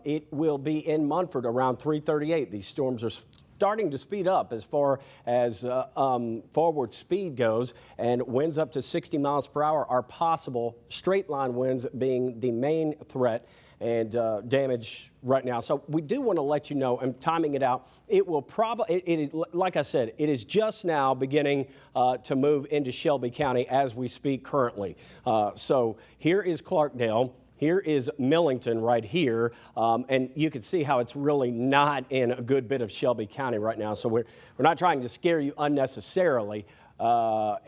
It will be in Munford around 3:38. These storms are starting to speed up as far as forward speed goes, and winds up to 60 miles per hour are possible. Straight line winds being the main threat and damage right now. So we do want to let you know, and timing it out, it will probably, like I said, it is just now beginning to move into Shelby County as we speak currently. So here is Clarkdale. Here is Millington right here, and you can see how it's really not in a good bit of Shelby County right now. So we're not trying to scare you unnecessarily, but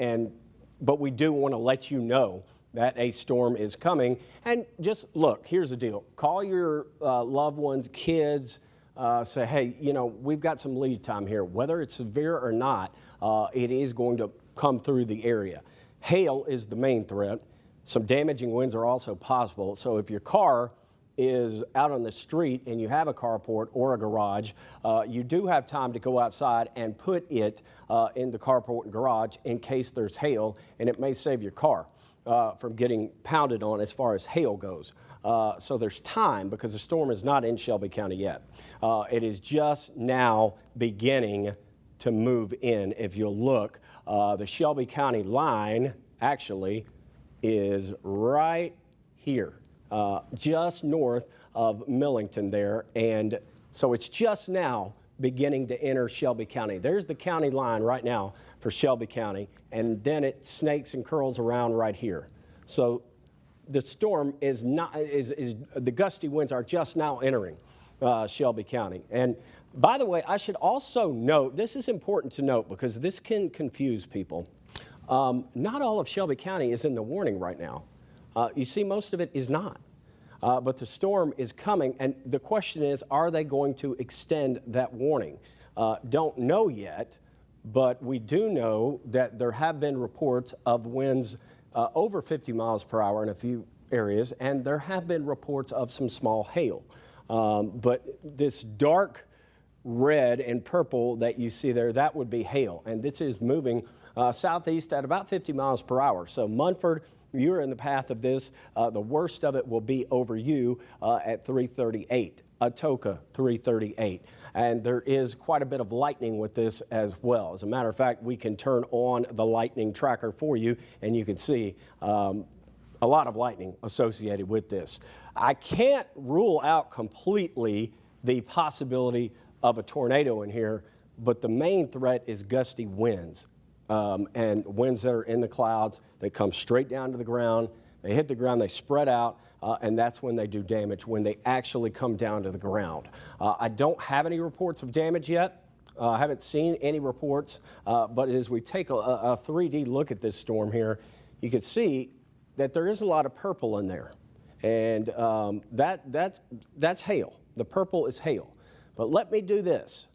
we do want to let you know that a storm is coming. And just look, here's the deal. Call your loved ones, kids, say, hey, you know, we've got some lead time here. Whether it's severe or not, it is going to come through the area. Hail is the main threat. Some damaging winds are also possible. So if your car is out on the street and you have a carport or a garage, you do have time to go outside and put it in the carport and garage in case there's hail, and it may save your car from getting pounded on as far as hail goes. So there's time because the storm is not in Shelby County yet. It is just now beginning to move in. If you look, the Shelby County line actually is right here, just north of Millington there. And so it's just now beginning to enter Shelby County. There's the county line right now for Shelby County, and then it snakes and curls around right here. So the storm is not, the gusty winds are just now entering Shelby County. And by the way, I should also note, this is important to note because this can confuse people. Not all of Shelby County is in the warning right now. You see, most of it is not. But the storm is coming, and the question is, are they going to extend that warning? Don't know yet, but we do know that there have been reports of winds over 50 miles per hour in a few areas, and there have been reports of some small hail. But this dark red and purple that you see there, that would be hail, and this is moving southeast at about 50 miles per hour. So Munford, you're in the path of this. The worst of it will be over you at 3:38. Atoka, 3:38. And there is quite a bit of lightning with this as well. As a matter of fact, we can turn on the lightning tracker for you, and you can see a lot of lightning associated with this. I can't rule out completely the possibility of a tornado in here, but the main threat is gusty winds. And winds that are in the clouds, they come straight down to the ground, they hit the ground, they spread out, and that's when they do damage, when they actually come down to the ground. I don't have any reports of damage yet. I haven't seen any reports, but as we take a 3D look at this storm here, you can see that there is a lot of purple in there. And that's hail. The purple is hail. But let me do this.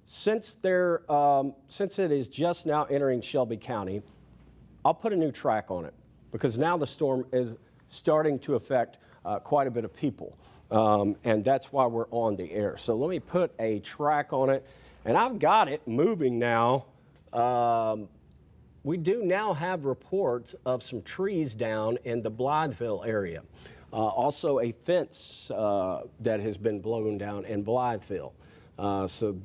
Since it is just now entering Shelby County, I'll put a new track on it because now the storm is starting to affect quite a bit of people, and that's why we're on the air. So let me put a track on it, and I've got it moving now. We do now have reports of some trees down in the Blytheville area. Also a fence that has been blown down in Blytheville. So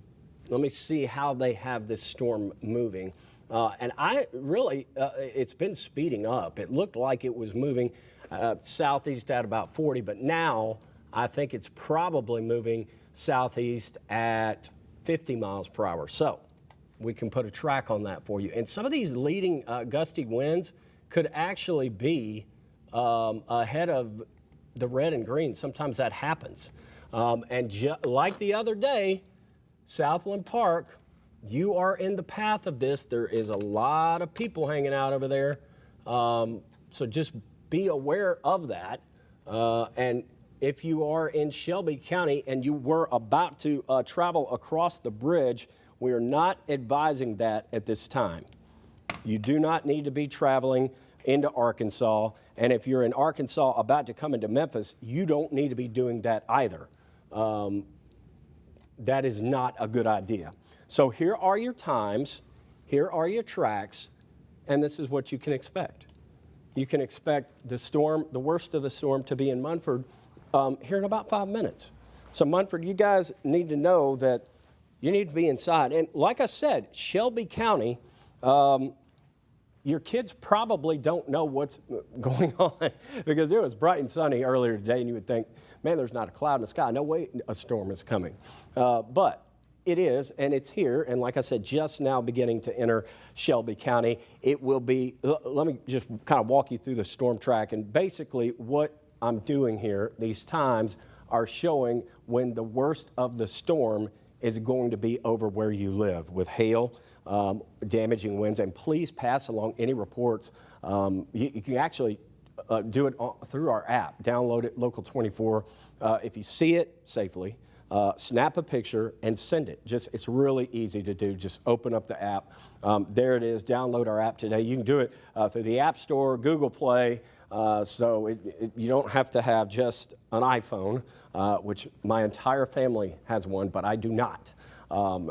let me see how they have this storm moving. And it's been speeding up. It looked like it was moving southeast at about 40, but now I think it's probably moving southeast at 50 miles per hour. So we can put a track on that for you. And some of these leading gusty winds could actually be ahead of the red and green. Sometimes that happens. And like the other day, Southland Park, you are in the path of this. There is a lot of people hanging out over there. So just be aware of that. And if you are in Shelby County and you were about to travel across the bridge, we are not advising that at this time. You do not need to be traveling into Arkansas. And if you're in Arkansas about to come into Memphis, you don't need to be doing that either. That is not a good idea. So here are your times, here are your tracks, and this is what you can expect. You can expect the storm, the worst of the storm, to be in Munford here in about 5 minutes. So Munford, you guys need to know that you need to be inside. And like I said, Shelby County, your kids probably don't know what's going on because it was bright and sunny earlier today, and you would think, man, there's not a cloud in the sky. No way a storm is coming. But it is, and it's here, and like I said, just now beginning to enter Shelby County. It will be, let me just kind of walk you through the storm track, and basically what I'm doing here, these times are showing when the worst of the storm is going to be over where you live with hail, damaging winds, and please pass along any reports. You can actually do it through our app. Download it, Local 24. If you see it safely, snap a picture and send it. It's really easy to do. Just open up the app. There it is. Download our app today. You can do it through the App Store, Google Play. So you don't have to have just an iPhone, which my entire family has one, but I do not. I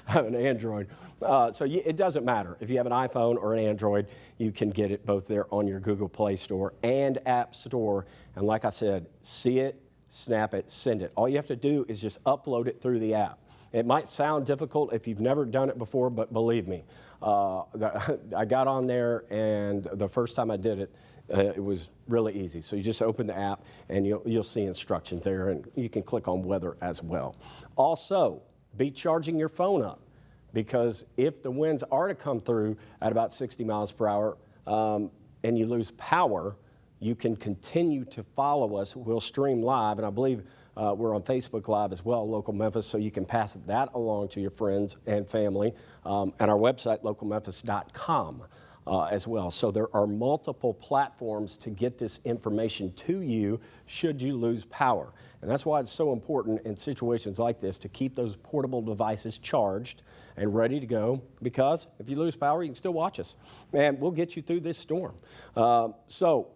have an Android. It doesn't matter. If you have an iPhone or an Android, you can get it both there on your Google Play Store and App Store. And like I said, see it, snap it, send it. All you have to do is just upload it through the app. It might sound difficult if you've never done it before, but believe me, I got on there, and the first time I did it, it was really easy. So you just open the app, and you'll see instructions there, and you can click on weather as well. Also, be charging your phone up, because if the winds are to come through at about 60 miles per hour and you lose power, you can continue to follow us. We'll stream live, and I believe we're on Facebook Live as well, Local Memphis, so you can pass that along to your friends and family, and our website, localmemphis.com. As well. So there are multiple platforms to get this information to you should you lose power. And that's why it's so important in situations like this to keep those portable devices charged and ready to go, because if you lose power, you can still watch us. And we'll get you through this storm. So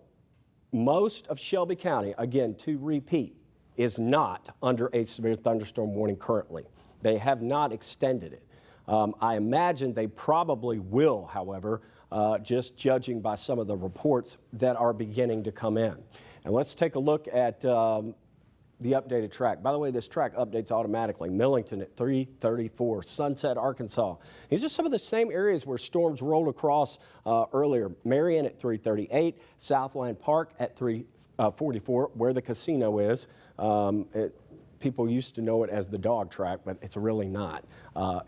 most of Shelby County, again, to repeat, is not under a severe thunderstorm warning currently. They have not extended it. I imagine they probably will, however, just judging by some of the reports that are beginning to come in. And let's take a look at the updated track. By the way, this track updates automatically. Millington at 334, Sunset, Arkansas. These are some of the same areas where storms rolled across earlier. Marion at 338, Southland Park at 344, where the casino is. People used to know it as the dog track, but it's really not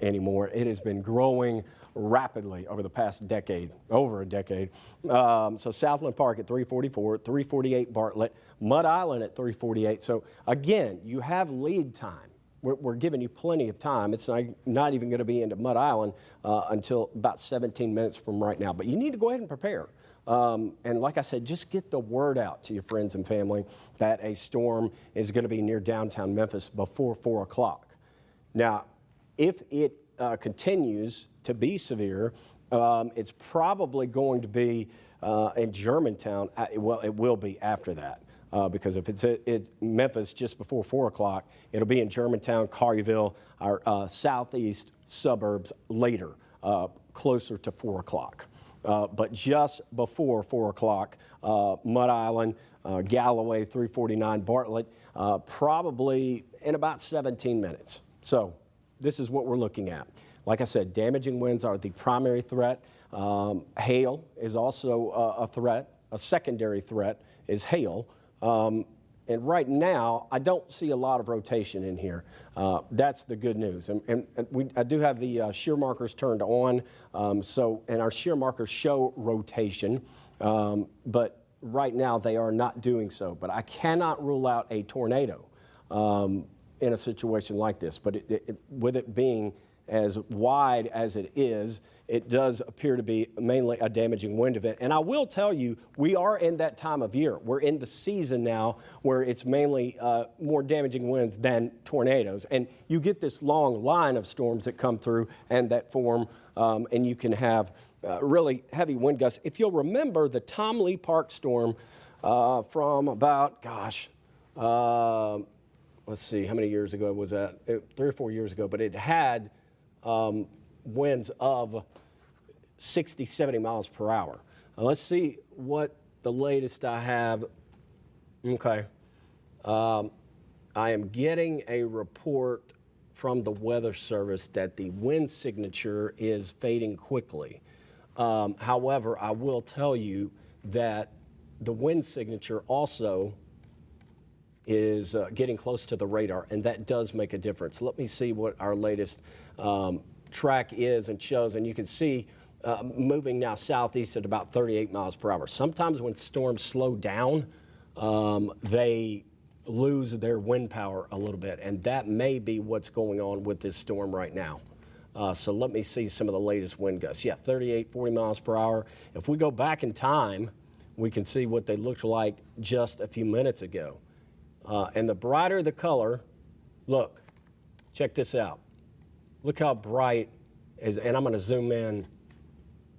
anymore. It has been growing rapidly over the past decade, over a decade. So Southland Park at 344, 348 Bartlett, Mud Island at 348. So again, you have lead time. We're giving you plenty of time. It's not even going to be into Mud Island until about 17 minutes from right now. But you need to go ahead and prepare. And like I said, just get the word out to your friends and family that a storm is going to be near downtown Memphis before 4 o'clock. Now, if it continues to be severe, it's probably going to be in Germantown. Well, it will be after that. Because if it's at Memphis just before 4 o'clock, it'll be in Germantown, Collierville, our southeast suburbs later, closer to 4 o'clock. But just before 4 o'clock, Mud Island, Galloway, 349, Bartlett, probably in about 17 minutes. So this is what we're looking at. Like I said, damaging winds are the primary threat. Hail is also a threat. A secondary threat is hail. And right now, I don't see a lot of rotation in here. That's the good news. And I do have the shear markers turned on, and our shear markers show rotation, but right now they are not doing so. But I cannot rule out a tornado in a situation like this. But with it being as wide as it is, it does appear to be mainly a damaging wind event. And I will tell you, we are in that time of year. We're in the season now where it's mainly more damaging winds than tornadoes. And you get this long line of storms that come through and that form, and you can have really heavy wind gusts. If you'll remember the Tom Lee Park storm from about, let's see, how many years ago was that? 3 or 4 years ago, but it had winds of 60, 70 miles per hour. Let's see what the latest I have. Okay. I am getting a report from the Weather Service that the wind signature is fading quickly. However, I will tell you that the wind signature also is getting close to the radar, and that does make a difference. Let me see what our latest track is and shows, and you can see moving now southeast at about 38 miles per hour. Sometimes when storms slow down, they lose their wind power a little bit, and that may be what's going on with this storm right now. So let me see some of the latest wind gusts. Yeah, 38, 40 miles per hour. If we go back in time, we can see what they looked like just a few minutes ago. And the brighter the color, look, check this out. Look how bright is, and I'm going to zoom in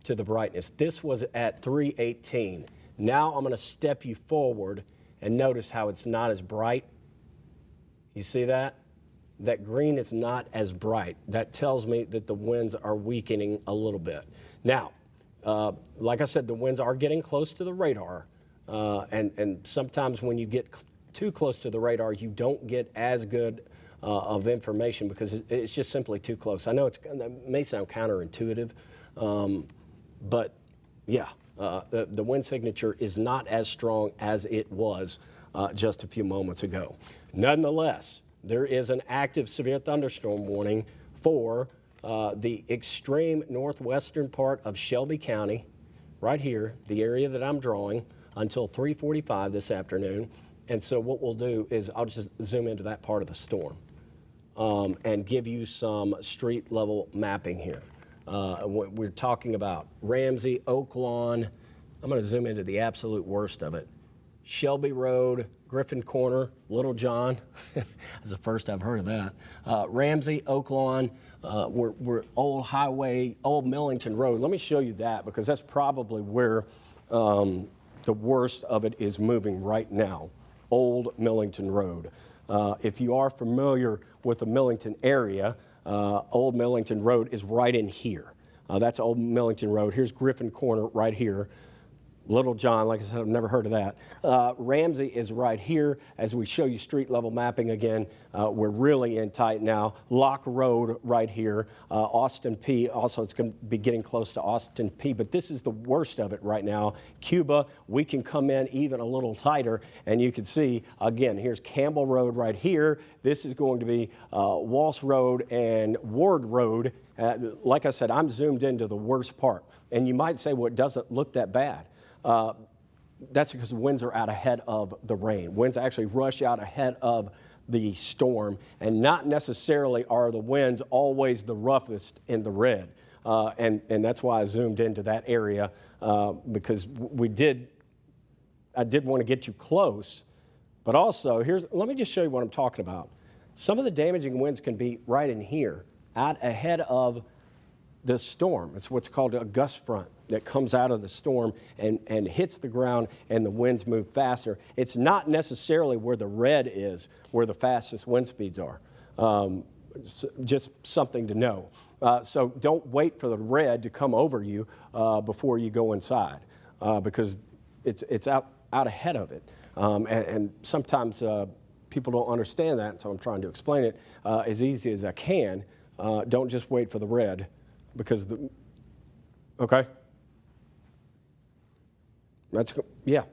to the brightness. This was at 318. Now I'm going to step you forward and notice how it's not as bright. You see that? That green is not as bright. That tells me that the winds are weakening a little bit. Now, like I said, the winds are getting close to the radar, and sometimes when you get too close to the radar, you don't get as good of information because it's just simply too close. I know it may sound counterintuitive, but yeah, the wind signature is not as strong as it was just a few moments ago. Nonetheless, there is an active severe thunderstorm warning for the extreme northwestern part of Shelby County, right here, the area that I'm drawing, until 3:45 this afternoon. And so what we'll do is I'll just zoom into that part of the storm and give you some street level mapping here. We're talking about Ramsey, Oak Lawn. I'm going to zoom into the absolute worst of it. Shelby Road, Griffin Corner, Little John. That's the first I've heard of that. Ramsey, Oak Lawn, we're Old Highway, Old Millington Road. Let me show you that because that's probably where the worst of it is moving right now. Old Millington Road. If you are familiar with the Millington area, Old Millington Road is right in here. That's Old Millington Road. Here's Griffin Corner right here. Little John, like I said, I've never heard of that. Ramsey is right here. As we show you street level mapping again, we're really in tight now. Lock Road right here. Austin P, also it's going to be getting close to Austin P, but this is the worst of it right now. Cuba, we can come in even a little tighter, and you can see, again, here's Campbell Road right here. This is going to be Walsh Road and Ward Road. Like I said, I'm zoomed into the worst part, and you might say, well, it doesn't look that bad. That's because the winds are out ahead of the rain. Winds actually rush out ahead of the storm, and not necessarily are the winds always the roughest in the red. And that's why I zoomed into that area because I did want to get you close, but also let me just show you what I'm talking about. Some of the damaging winds can be right in here, out ahead of the storm. It's what's called a gust front that comes out of the storm and hits the ground, and the winds move faster. It's not necessarily where the red is, where the fastest wind speeds are. Just something to know. So don't wait for the red to come over you before you go inside because it's out ahead of it. And sometimes people don't understand that, so I'm trying to explain it as easy as I can. Don't just wait for the red. Because okay. Yeah.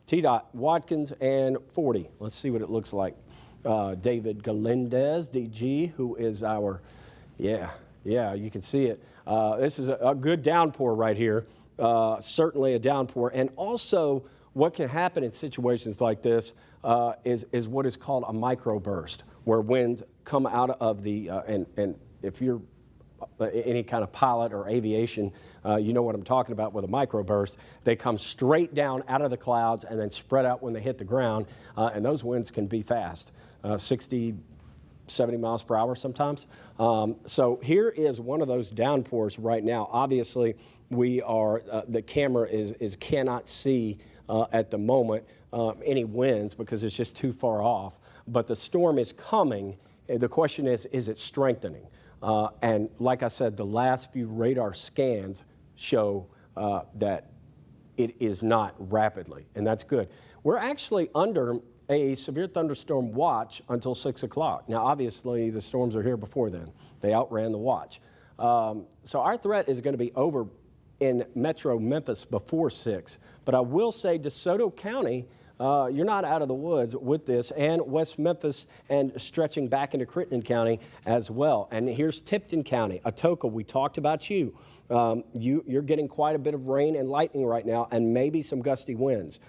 T-Dot, Watkins, and 40. Let's see what it looks like. David Galindez, DG, who is our, yeah, you can see it. This is a good downpour right here. Certainly a downpour. And also, what can happen in situations like this is what is called a microburst, where winds come out of the, and if you're any kind of pilot or aviation, you know what I'm talking about with a microburst. They come straight down out of the clouds and then spread out when they hit the ground, and those winds can be fast, 60, 70 miles per hour sometimes. So here is one of those downpours right now. Obviously, we are, the camera cannot see at the moment any winds because it's just too far off, but the storm is coming. The question is it strengthening? And like I said, the last few radar scans show that it is not rapidly, and that's good. We're actually under a severe thunderstorm watch until 6 o'clock. Now, obviously, the storms are here before then. They outran the watch. So our threat is going to be over in metro Memphis before 6. But I will say DeSoto County, you're not out of the woods with this, and West Memphis and stretching back into Crittenden County as well. And here's Tipton County, Atoka, we talked about you. You're getting quite a bit of rain and lightning right now, and maybe some gusty winds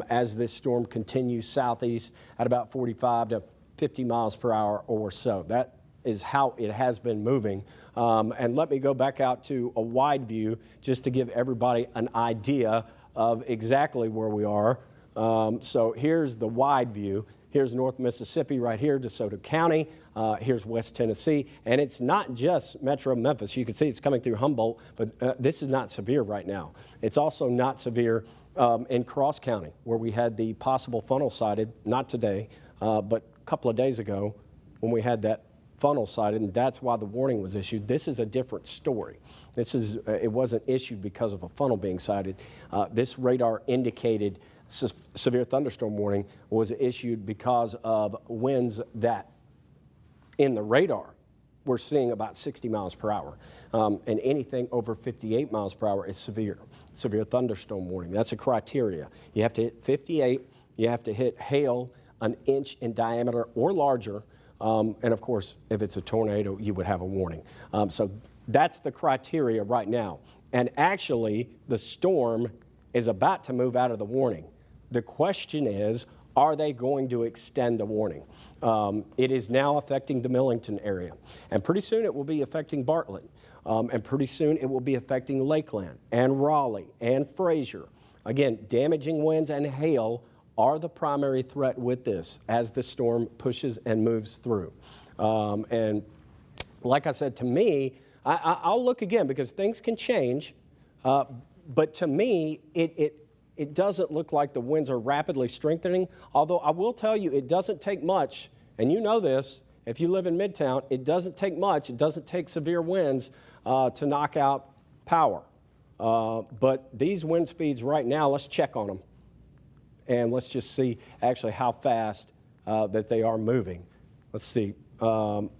as this storm continues southeast at about 45 to 50 miles per hour or so. That is how it has been moving. And let me go back out to a wide view just to give everybody an idea of exactly where we are. So here's the wide view. Here's North Mississippi right here, DeSoto County. Here's West Tennessee. And it's not just metro Memphis. You can see it's coming through Humboldt, but this is not severe right now. It's also not severe in Cross County, where we had the possible funnel sighted, not today, but a couple of days ago when we had that funnel sighted, and that's why the warning was issued. This is a different story. This is, it wasn't issued because of a funnel being sighted. This radar indicated severe thunderstorm warning was issued because of winds that in the radar we're seeing about 60 miles per hour. And anything over 58 miles per hour is severe thunderstorm warning. That's a criteria. You have to hit 58, you have to hit hail an inch in diameter or larger. And of course, if it's a tornado, you would have a warning. So that's the criteria right now. And actually, the storm is about to move out of the warning. The question is, are they going to extend the warning? It is now affecting the Millington area. And pretty soon it will be affecting Bartlett. And pretty soon it will be affecting Lakeland and Raleigh and Fraser. Again, damaging winds and hail are the primary threat with this as the storm pushes and moves through. And like I said, to me, I'll look again because things can change, but to me, it doesn't look like the winds are rapidly strengthening, although I will tell you it doesn't take much, and you know this, if you live in Midtown, it doesn't take much, it doesn't take severe winds to knock out power. But these wind speeds right now, let's check on them. And let's just see actually how fast that they are moving. Let's see, 40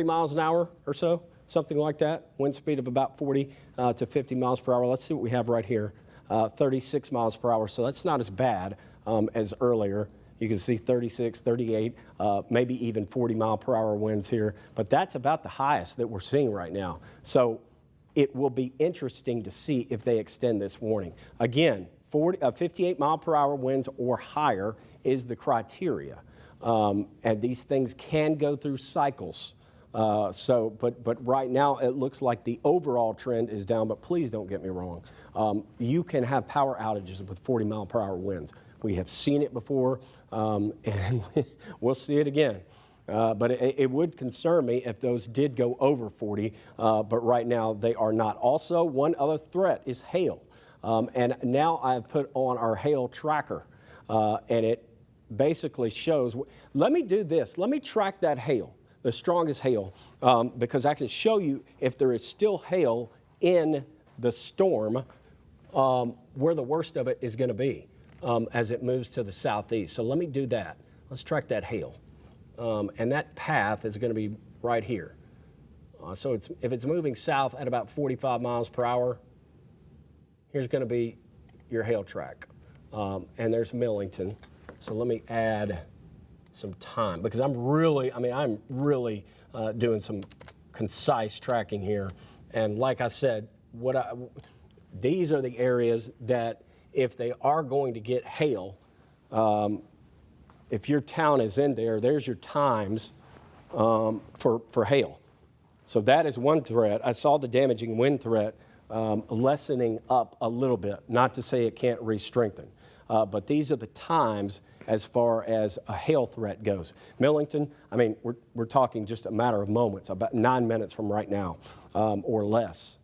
miles an hour or so, something like that. Wind speed of about 40 to 50 miles per hour. Let's see what we have right here, 36 miles per hour. So that's not as bad as earlier. You can see 36, 38, maybe even 40 mile per hour winds here. But that's about the highest that we're seeing right now. So it will be interesting to see if they extend this warning. Again, 58 mile per hour winds or higher is the criteria. And these things can go through cycles. But right now it looks like the overall trend is down, but please don't get me wrong. You can have power outages with 40 mile per hour winds. We have seen it before, and we'll see it again. But it would concern me if those did go over 40, but right now they are not. Also, one other threat is hail. And now I've put on our hail tracker, and it basically shows. Let me do this. Let me track that hail, the strongest hail, because I can show you if there is still hail in the storm, where the worst of it is going to be as it moves to the southeast. So let me do that. Let's track that hail. And that path is going to be right here. So if it's moving south at about 45 miles per hour, here's going to be your hail track. And there's Millington. So let me add some time because I'm really doing some concise tracking here. And like I said, these are the areas that if they are going to get hail, if your town is in there, there's your times for hail. So that is one threat. I saw the damaging wind threat lessening up a little bit, not to say it can't re-strengthen. But these are the times as far as a hail threat goes. Millington, I mean, we're talking just a matter of moments, about 9 minutes from right now, or less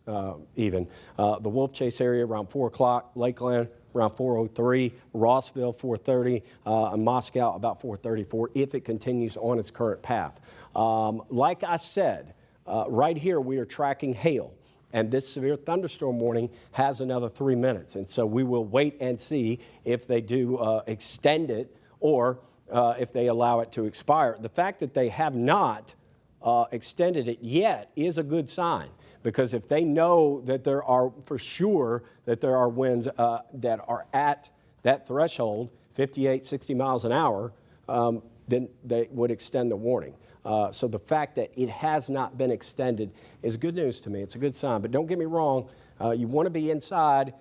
even. The Wolf Chase area around 4 o'clock, Lakeland around 4:03, Rossville 4:30, and Moscow about 4:34 if it continues on its current path. Like I said, right here we are tracking hail. and this severe thunderstorm warning has another 3 minutes. And so we will wait and see if they do extend it or if they allow it to expire. The fact that they have not extended it yet is a good sign, because if they know that there are, for sure, that there are winds that are at that threshold, 58, 60 miles an hour, then they would extend the warning. So the fact that it has not been extended is good news to me. It's a good sign. But don't get me wrong, you want to be inside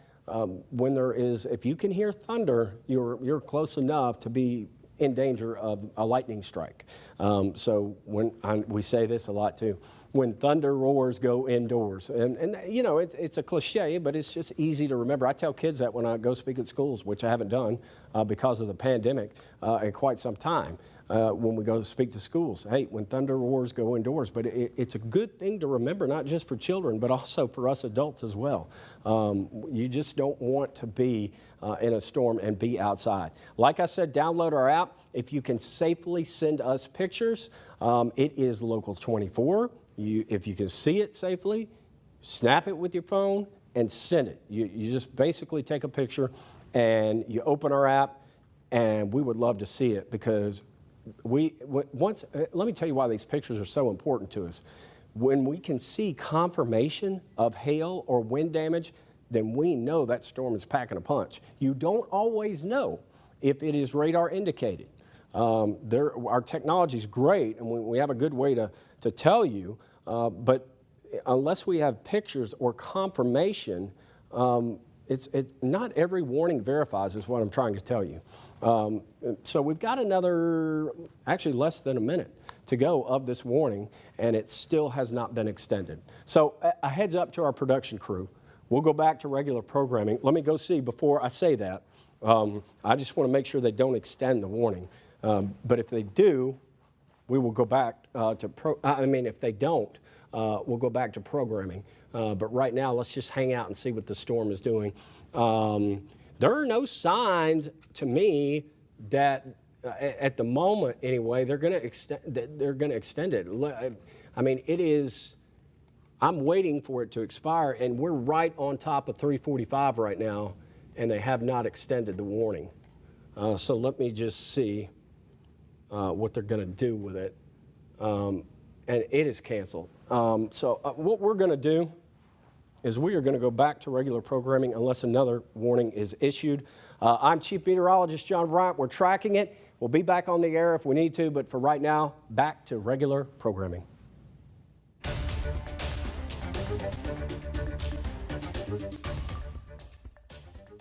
when there is, if you can hear thunder, you're close enough to be in danger of a lightning strike. So when we say this a lot too, when thunder roars, go indoors. And you know, it's a cliche, but it's just easy to remember. I tell kids that when I go speak at schools, which I haven't done because of the pandemic in quite some time. When we go speak to schools, hey, when thunder roars, go indoors. But it's a good thing to remember, not just for children, but also for us adults as well. You just don't want to be in a storm and be outside. Like I said, download our app. If you can safely send us pictures, it is Local 24. If you can see it safely, snap it with your phone and send it. You just basically take a picture and you open our app, and we would love to see it, because let me tell you why these pictures are so important to us. When we can see confirmation of hail or wind damage, then we know that storm is packing a punch. You don't always know if it is radar indicated. Our technology is great, and we have a good way to tell you, but unless we have pictures or confirmation, it's not every warning verifies, is what I'm trying to tell you. So we've got another, actually less than a minute to go of this warning, and it still has not been extended. So a heads up to our production crew. We'll go back to regular programming. Let me go see before I say that. I just want to make sure they don't extend the warning. But if they do, we will go back if they don't, we'll go back to programming. But right now, let's just hang out and see what the storm is doing. There are no signs to me that, at the moment anyway, they're going to extend it. I mean, it is. I'm waiting for it to expire, and we're right on top of 345 right now, and they have not extended the warning. So let me just see what they're going to do with it. And it is canceled. So what we're going to do is we are going to go back to regular programming unless another warning is issued. I'm Chief Meteorologist John Bryant. We're tracking it. We'll be back on the air if we need to, but for right now, back to regular programming.